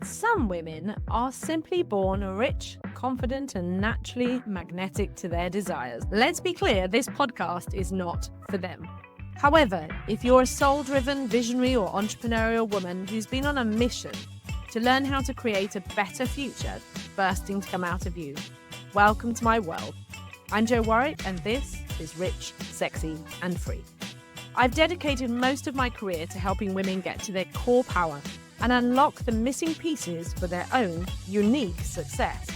Some women are simply born rich, confident, and naturally magnetic to their desires. Let's be clear, this podcast is not for them. However, if you're a soul-driven, visionary, or entrepreneurial woman who's been on a mission to learn how to create a better future bursting to come out of you, welcome to my world. I'm Warwick, and this is Rich, Sexy, and Free. I've dedicated most of my career to helping women get to their core power and unlock the missing pieces for their own unique success.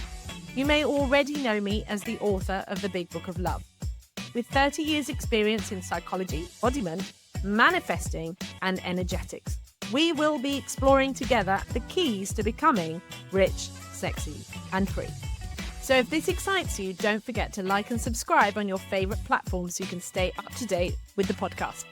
You may already know me as the author of the Big Book of Love. With 30 years experience in psychology, embodiment, manifesting, and energetics, we will be exploring together the keys to becoming rich, sexy, and free. So if this excites you, don't forget to like and subscribe on your favorite platform so you can stay up to date with the podcast.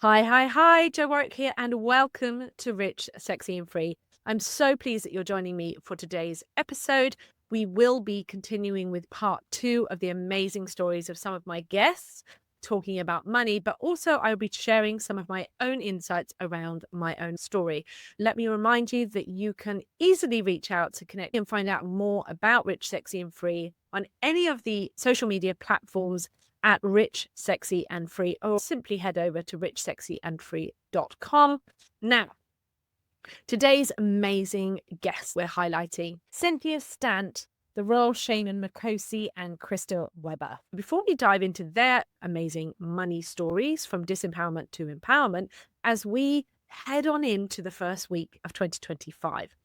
Hi, Warwick here, and welcome to Rich, Sexy, and Free. I'm so pleased that you're joining me for today's episode. We will be continuing with part 2 of the amazing stories of some of my guests talking about money, but also I'll be sharing some of my own insights around my own story. Let me remind you that you can easily reach out to connect and find out more about Rich, Sexy, and Free on any of the social media platforms at Rich, Sexy, and Free, or simply head over to richsexyandfree.com. Now, today's amazing guests we're highlighting Cynthia, Stant, the Royal Shaman Makhosi, and Krista Weber. Before we dive into their amazing money stories from disempowerment to empowerment, as we head on into the first week of 2025,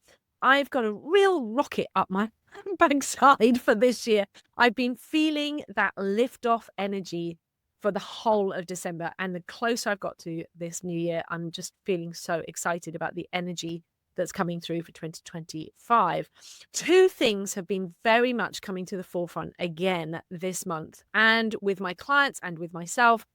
I've got a real rocket up my backside for this year. I've been feeling that lift-off energy for the whole of December, and the closer I've got to this new year, I'm just feeling so excited about the energy that's coming through for 2025. 2 things have been very much coming to the forefront again this month, and with my clients and with myself.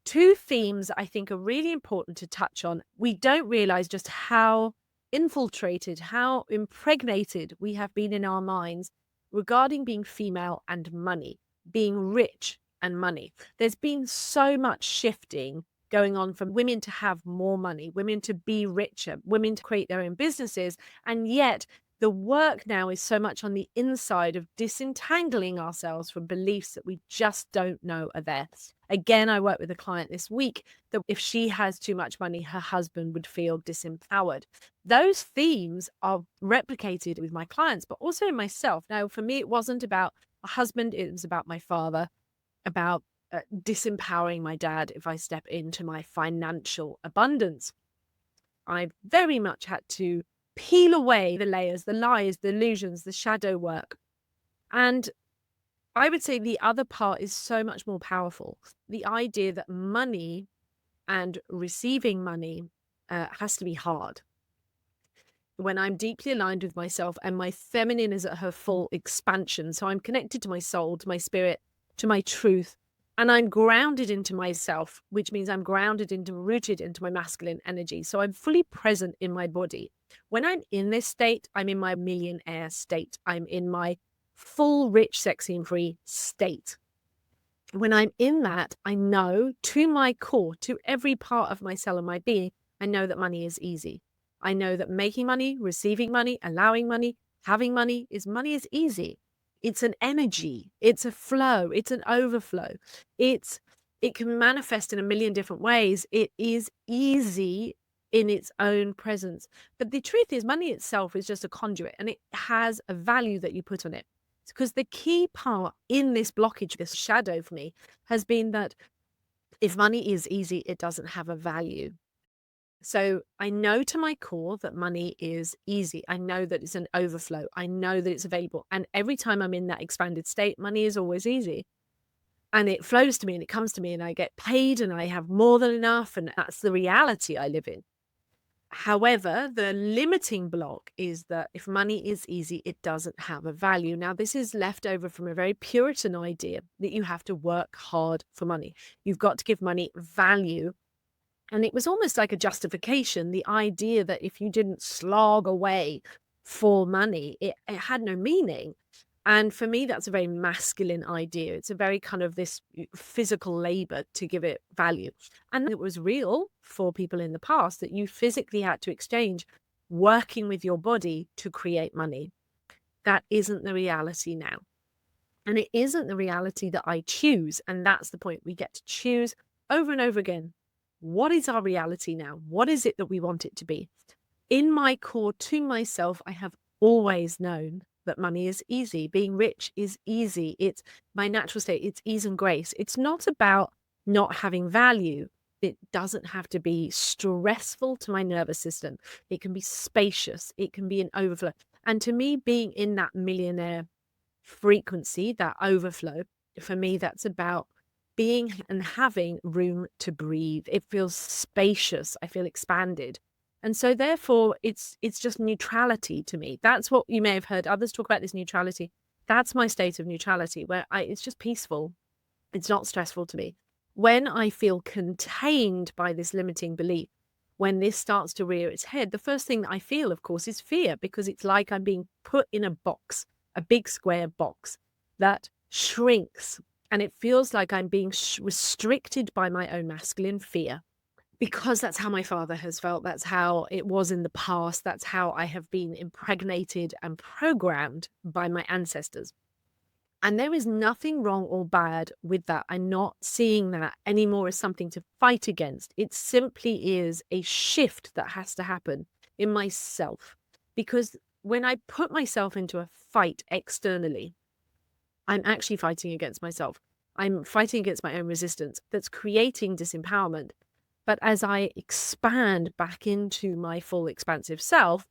2 themes I think are really important to touch on. We don't realize just how infiltrated, how impregnated we have been in our minds regarding being female and money, being rich and money. There's been so much shifting going on from women to have more money, women to be richer, women to create their own businesses. And yet the work now is so much on the inside of disentangling ourselves from beliefs that we just don't know are there. Again, I worked with a client this week that if she has too much money, her husband would feel disempowered. Those themes are replicated with my clients, but also in myself. Now, for me, it wasn't about a husband. It was about my father, about disempowering my dad if I step into my financial abundance. I very much had to peel away the layers, the lies, the illusions, the shadow work. And I would say the other part is so much more powerful. The idea that money and receiving money has to be hard. When I'm deeply aligned with myself and my feminine is at her full expansion, so I'm connected to my soul, to my spirit, to my truth, and I'm grounded into myself, which means I'm rooted into my masculine energy. So I'm fully present in my body. When I'm in this state, I'm in my millionaire state. I'm in my full, rich, sexy, and free state. When I'm in that, I know to my core, to every part of my cell and my being, I know that money is easy. I know that making money, receiving money, allowing money, having money is easy. It's an energy, it's a flow, it's an overflow. It can manifest in a million different ways. It is easy in its own presence. But the truth is, money itself is just a conduit, and it has a value that you put on it. Because the key part in this blockage, this shadow for me, has been that if money is easy, it doesn't have a value. So I know to my core that money is easy. I know that it's an overflow. I know that it's available. And every time I'm in that expanded state, money is always easy. And it flows to me and it comes to me and I get paid and I have more than enough. And that's the reality I live in. However, the limiting block is that if money is easy, it doesn't have a value. Now, this is left over from a very Puritan idea that you have to work hard for money. You've got to give money value. And it was almost like a justification, the idea that if you didn't slog away for money, it had no meaning. And for me, that's a very masculine idea. It's a very kind of this physical labor to give it value. And it was real for people in the past that you physically had to exchange working with your body to create money. That isn't the reality now. And it isn't the reality that I choose. And that's the point. We get to choose over and over again. What is our reality now? What is it that we want it to be? In my core to myself, I have always known that money is easy. Being rich is easy. It's my natural state. It's ease and grace. It's not about not having value. It doesn't have to be stressful to my nervous system. It can be spacious. It can be an overflow. And to me, being in that millionaire frequency, that overflow, for me, that's about being and having room to breathe. It feels spacious. I feel expanded. And so therefore it's just neutrality to me. That's what you may have heard others talk about, this neutrality. That's my state of neutrality, where it's just peaceful. It's not stressful to me. When I feel contained by this limiting belief, when this starts to rear its head, the first thing that I feel, of course, is fear, because it's like I'm being put in a box, a big square box that shrinks. And it feels like I'm being restricted by my own masculine fear, because that's how my father has felt. That's how it was in the past. That's how I have been impregnated and programmed by my ancestors. And there is nothing wrong or bad with that. I'm not seeing that anymore as something to fight against. It simply is a shift that has to happen in myself. Because when I put myself into a fight externally, I'm actually fighting against myself. I'm fighting against my own resistance that's creating disempowerment. But as I expand back into my full expansive self,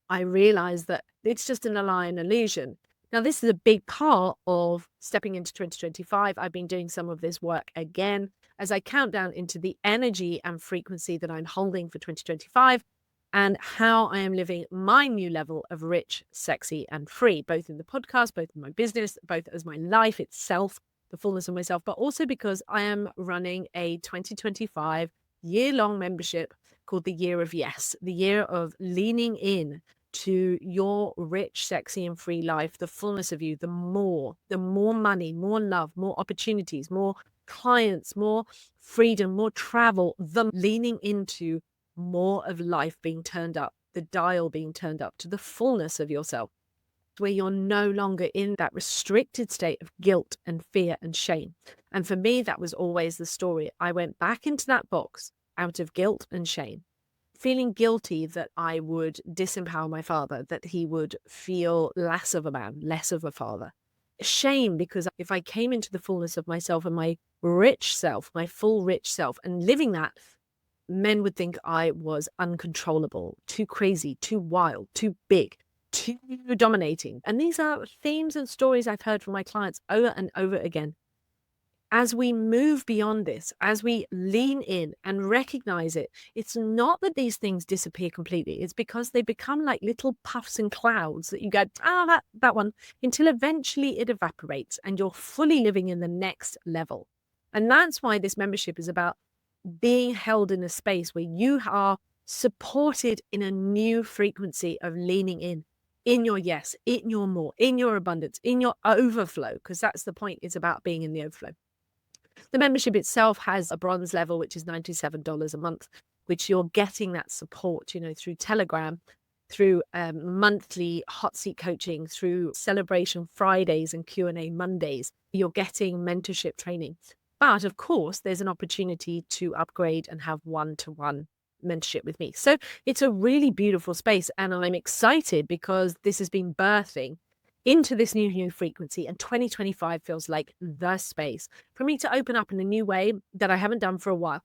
I realize that it's just an lie and illusion. Now, this is a big part of stepping into 2025. I've been doing some of this work again as I count down into the energy and frequency that I'm holding for 2025 and how I am living my new level of rich, sexy, and free, both in the podcast, both in my business, both as my life itself, the fullness of myself, but also because I am running a 2025 year-long membership called the Year of Yes, the year of leaning in to your rich, sexy, and free life, the fullness of you, the more money, more love, more opportunities, more clients, more freedom, more travel, the leaning into more of life being turned up, the dial being turned up to the fullness of yourself, where you're no longer in that restricted state of guilt and fear and shame. And for me, that was always the story. I went back into that box out of guilt and shame, feeling guilty that I would disempower my father, that he would feel less of a man, less of a father. Shame, because if I came into the fullness of myself and my rich self, my full rich self, and living that, men would think I was uncontrollable, too crazy, too wild, too big, too dominating. And these are themes and stories I've heard from my clients over and over again. As we move beyond this, as we lean in and recognize it, it's not that these things disappear completely. It's because they become like little puffs and clouds that you go, that one, until eventually it evaporates and you're fully living in the next level. And that's why this membership is about being held in a space where you are supported in a new frequency of leaning in your yes, in your more, in your abundance, in your overflow, because that's the point. It's about being in the overflow. The membership itself has a bronze level, which is $97 a month, which you're getting that support, through Telegram, through monthly hot seat coaching, through celebration Fridays and Q&A Mondays. You're getting mentorship training. But of course, there's an opportunity to upgrade and have one-to-one mentorship with me. So it's a really beautiful space. And I'm excited because this has been birthing into this new frequency, and 2025 feels like the space for me to open up in a new way that I haven't done for a while.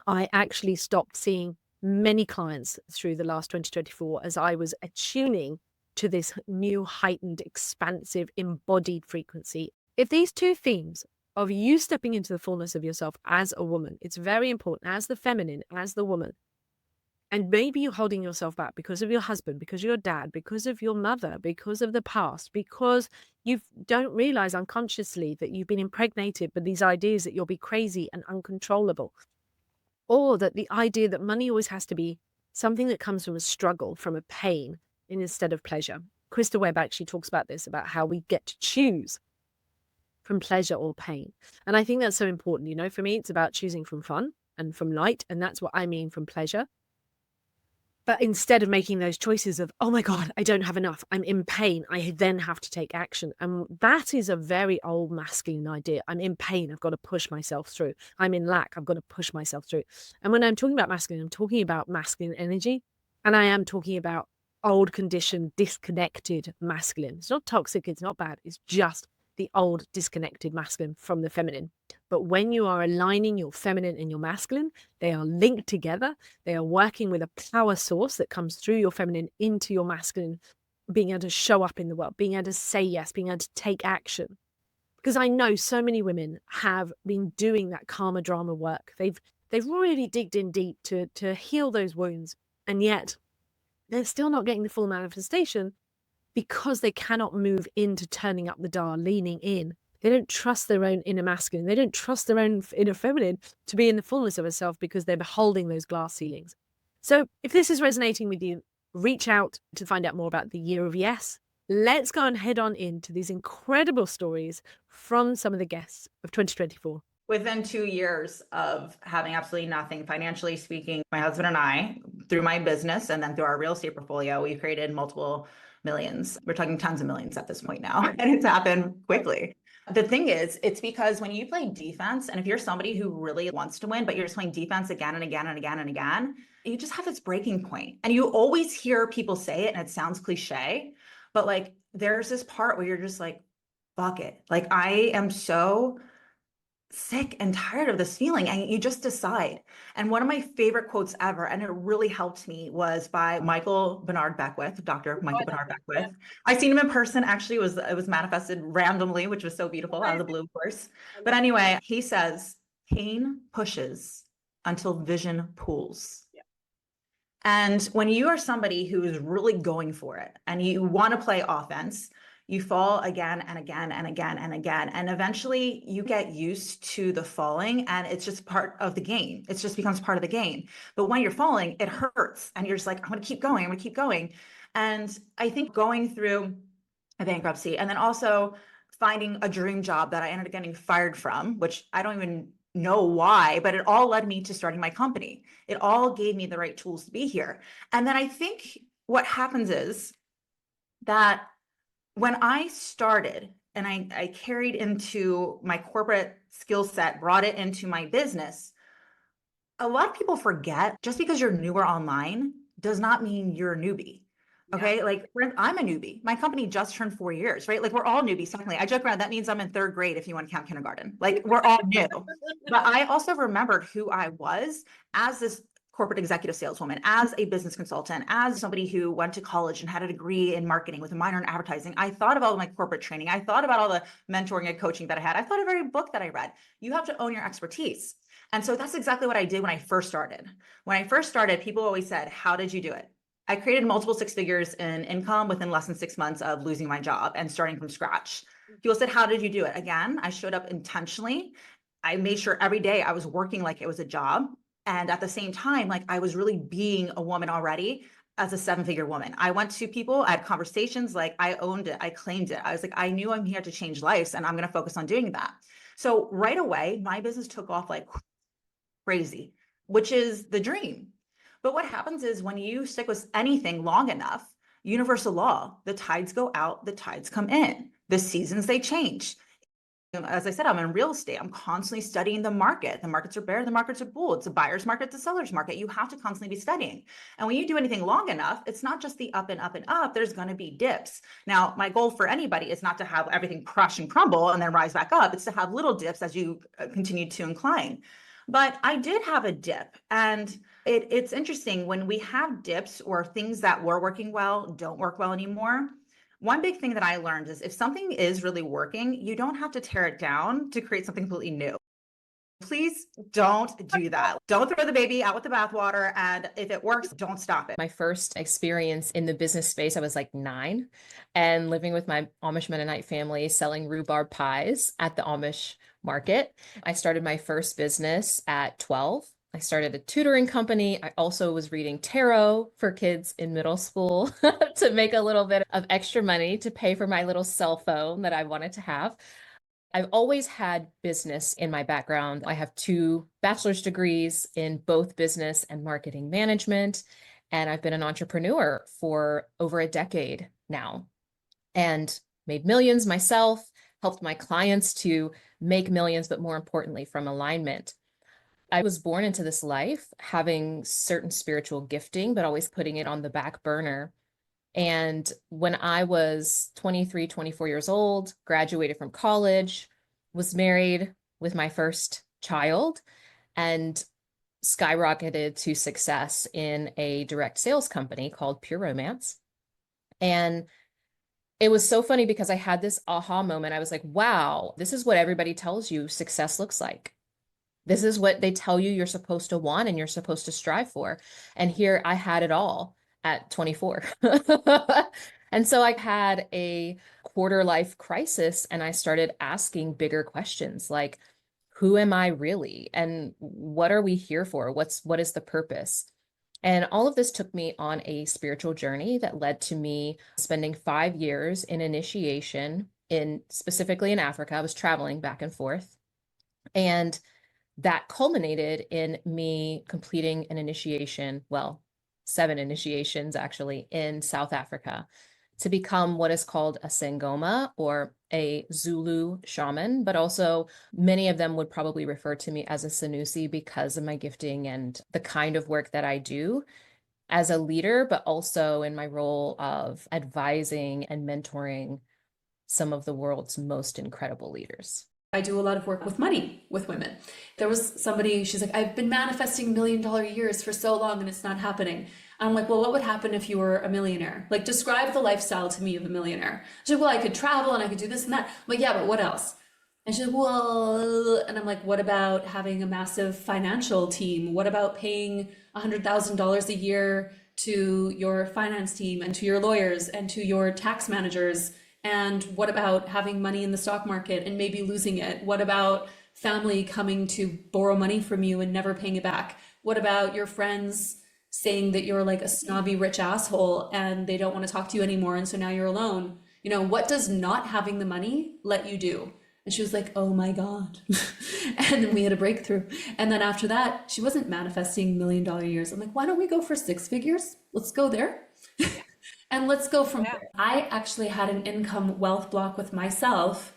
I actually stopped seeing many clients through the last 2024 as I was attuning to this new heightened, expansive, embodied frequency. If these two themes of you stepping into the fullness of yourself as a woman, it's very important, as the feminine, as the woman, and maybe you're holding yourself back because of your husband, because of your dad, because of your mother, because of the past, because you don't realize unconsciously that you've been impregnated with these ideas that you'll be crazy and uncontrollable, or that the idea that money always has to be something that comes from a struggle, from a pain, instead of pleasure. Krista Webb actually talks about this, about how we get to choose from pleasure or pain. And I think that's so important. You know, for me, it's about choosing from fun and from light. And that's what I mean from pleasure. But instead of making those choices of, oh my God, I don't have enough, I'm in pain, I then have to take action. And that is a very old masculine idea. I'm in pain, I've got to push myself through. I'm in lack, I've got to push myself through. And when I'm talking about masculine, I'm talking about masculine energy. And I am talking about old conditioned, disconnected masculine. It's not toxic, it's not bad. It's just the old disconnected masculine from the feminine. But when you are aligning your feminine and your masculine, they are linked together. They are working with a power source that comes through your feminine into your masculine, being able to show up in the world, being able to say yes, being able to take action. Because I know so many women have been doing that karma drama work. They've really digged in deep to heal those wounds. And yet they're still not getting the full manifestation because they cannot move into turning up the dial, leaning in. They don't trust their own inner masculine. They don't trust their own inner feminine to be in the fullness of herself because they're beholding those glass ceilings. So if this is resonating with you, reach out to find out more about the Year of Yes. Let's go and head on into these incredible stories from some of the guests of 2024. Within 2 years of having absolutely nothing, financially speaking, my husband and I, through my business and then through our real estate portfolio, we created multiple millions. We're talking tons of millions at this point now, and it's happened quickly. The thing is, it's because when you play defense, and if you're somebody who really wants to win, but you're just playing defense again and again and again and again, you just have this breaking point. And you always hear people say it, and it sounds cliche, but like there's this part where you're just like, fuck it. Like I am so sick and tired of this feeling, and you just decide. And one of my favorite quotes ever, and it really helped me, was by Michael Bernard Beckwith, Dr. Michael Bernard Beckwith. I seen him in person. Actually, it was manifested randomly, which was so beautiful, out of the blue, of course. But anyway, he says, pain pushes until vision pulls. And when you are somebody who is really going for it and you want to play offense, you fall again and again and again and again. And eventually you get used to the falling, and it's just part of the game. It just becomes part of the game. But when you're falling, it hurts. And you're just like, I'm going to keep going. I'm going to keep going. And I think going through a bankruptcy and then also finding a dream job that I ended up getting fired from, which I don't even know why, but it all led me to starting my company. It all gave me the right tools to be here. And then I think what happens is that when I started and I carried into my corporate skill set, brought it into my business, a lot of people forget just because you're newer online does not mean you're a newbie. Okay. Yeah. Like I'm a newbie. My company just turned 4 years, right? Like we're all newbies. Technically, I joke around. That means I'm in 3rd grade if you want to count kindergarten. Like we're all new. But I also remembered who I was as this corporate executive saleswoman, as a business consultant, as somebody who went to college and had a degree in marketing with a minor in advertising. I thought about my corporate training. I thought about all the mentoring and coaching that I had. I thought of every book that I read. You have to own your expertise. And so that's exactly what I did when I first started. When I first started, people always said, how did you do it? I created multiple 6 figures in income within less than 6 months of losing my job and starting from scratch. People said, how did you do it? Again, I showed up intentionally. I made sure every day I was working like it was a job. And at the same time, like I was really being a woman already as a 7-figure woman. I went to people, I had conversations, like I owned it, I claimed it. I was like, I knew I'm here to change lives and I'm going to focus on doing that. So right away, my business took off like crazy, which is the dream. But what happens is when you stick with anything long enough, universal law, the tides go out, the tides come in, the seasons, they change. As I said, I'm in real estate. I'm constantly studying the market. The markets are bear, the markets are bull. It's a buyer's market, it's a seller's market. You have to constantly be studying. And when you do anything long enough, it's not just the up and up and up. There's going to be dips. Now, my goal for anybody is not to have everything crush and crumble and then rise back up. It's to have little dips as you continue to incline. But I did have a dip, and it's interesting when we have dips or things that were working well don't work well anymore. One big thing that I learned is if something is really working, you don't have to tear it down to create something completely new. Please don't do that. Don't throw the baby out with the bathwater. And if it works, don't stop it. My first experience in the business space, I was like 9 and living with my Amish Mennonite family, selling rhubarb pies at the Amish market. I started my first business at 12. I started a tutoring company. I also was reading tarot for kids in middle school to make a little bit of extra money to pay for my little cell phone that I wanted to have. I've always had business in my background. I have 2 bachelor's degrees in both business and marketing management, and I've been an entrepreneur for over a decade now and made millions myself, helped my clients to make millions, but more importantly, from alignment. I was born into this life having certain spiritual gifting, but always putting it on the back burner. And when I was 23, 24 years old, graduated from college, was married with my first child, and skyrocketed to success in a direct sales company called Pure Romance. And it was so funny because I had this aha moment. I was like, wow, this is what everybody tells you success looks like. This is what they tell you you're supposed to want and you're supposed to strive for. And here I had it all at 24. And so I had a quarter life crisis and I started asking bigger questions like, who am I really? And what are we here for? What is the purpose? And all of this took me on a spiritual journey that led to me spending 5 years in initiation specifically in Africa. I was traveling back and forth. And that culminated in me completing an initiation, well, 7 initiations actually, in South Africa to become what is called a Sangoma or a Zulu shaman, but also many of them would probably refer to me as a Sanusi because of my gifting and the kind of work that I do as a leader, but also in my role of advising and mentoring some of the world's most incredible leaders. I do a lot of work with money with women. There was somebody, she's like, I've been manifesting $1 million years for so long and it's not happening. And I'm like, well, what would happen if you were a millionaire? Like, describe the lifestyle to me of a millionaire. She's like, well, I could travel and I could do this and that. I'm like, yeah, but what else? And she's like, well, and I'm like, what about having a massive financial team? What about paying $100,000 a year to your finance team and to your lawyers and to your tax managers? And what about having money in the stock market and maybe losing it? What about family coming to borrow money from you and never paying it back? What about your friends saying that you're like a snobby rich asshole and they don't want to talk to you anymore and so now you're alone? You know, what does not having the money let you do? And she was like, oh my God. And then we had a breakthrough. And then after that, she wasn't manifesting $1 million years. I'm like, why don't we go for 6 figures? Let's go there. And let's go from there. I actually had an income wealth block with myself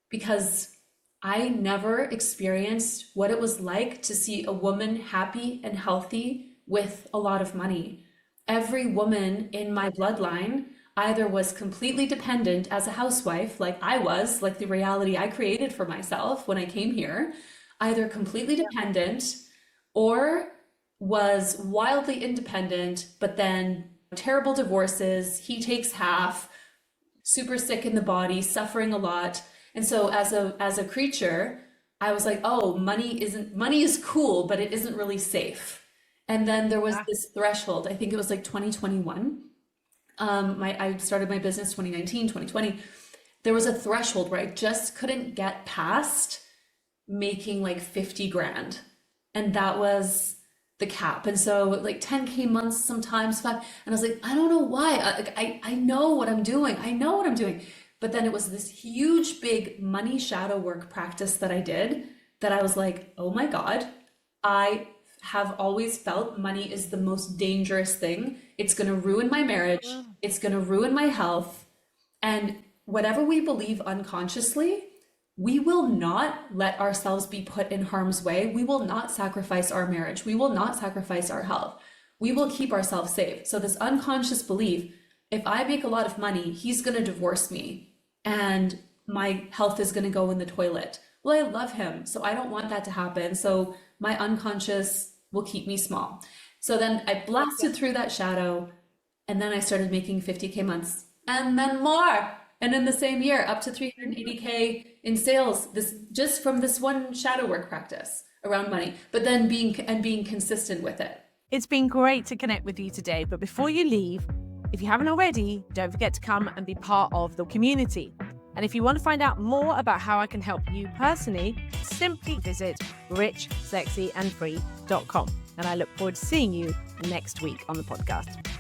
because I never experienced what it was like to see a woman happy and healthy with a lot of money. Every woman in my bloodline either was completely dependent as a housewife, like I was, like the reality I created for myself when I came here, either completely dependent or was wildly independent, but then terrible divorces, he takes half, super sick in the body, suffering a lot. And so as a creature, I was like, oh, money is cool, but it isn't really safe. And then there was this threshold, I think it was like 2021. I started my business 2019, 2020. There was a threshold where I just couldn't get past making like 50 grand. And that was the cap. And so like 10K months, sometimes 5. And I was like, I don't know why. I know what I'm doing. I know what I'm doing. But then it was this huge, big money shadow work practice that I did that I was like, oh my God, I have always felt money is the most dangerous thing. It's going to ruin my marriage. It's going to ruin my health. And whatever we believe unconsciously, we will not let ourselves be put in harm's way. We will not sacrifice our marriage. We will not sacrifice our health. We will keep ourselves safe. So this unconscious belief, if I make a lot of money, he's going to divorce me and my health is going to go in the toilet. Well, I love him, so I don't want that to happen. So my unconscious will keep me small. So then I blasted through that shadow and then I started making 50K months and then more. And in the same year, up to 380K in sales, this just from this one shadow work practice around money, but then being consistent with it. It's been great to connect with you today, but before you leave, if you haven't already, don't forget to come and be part of the community. And if you want to find out more about how I can help you personally, simply visit richsexyandfree.com. And I look forward to seeing you next week on the podcast.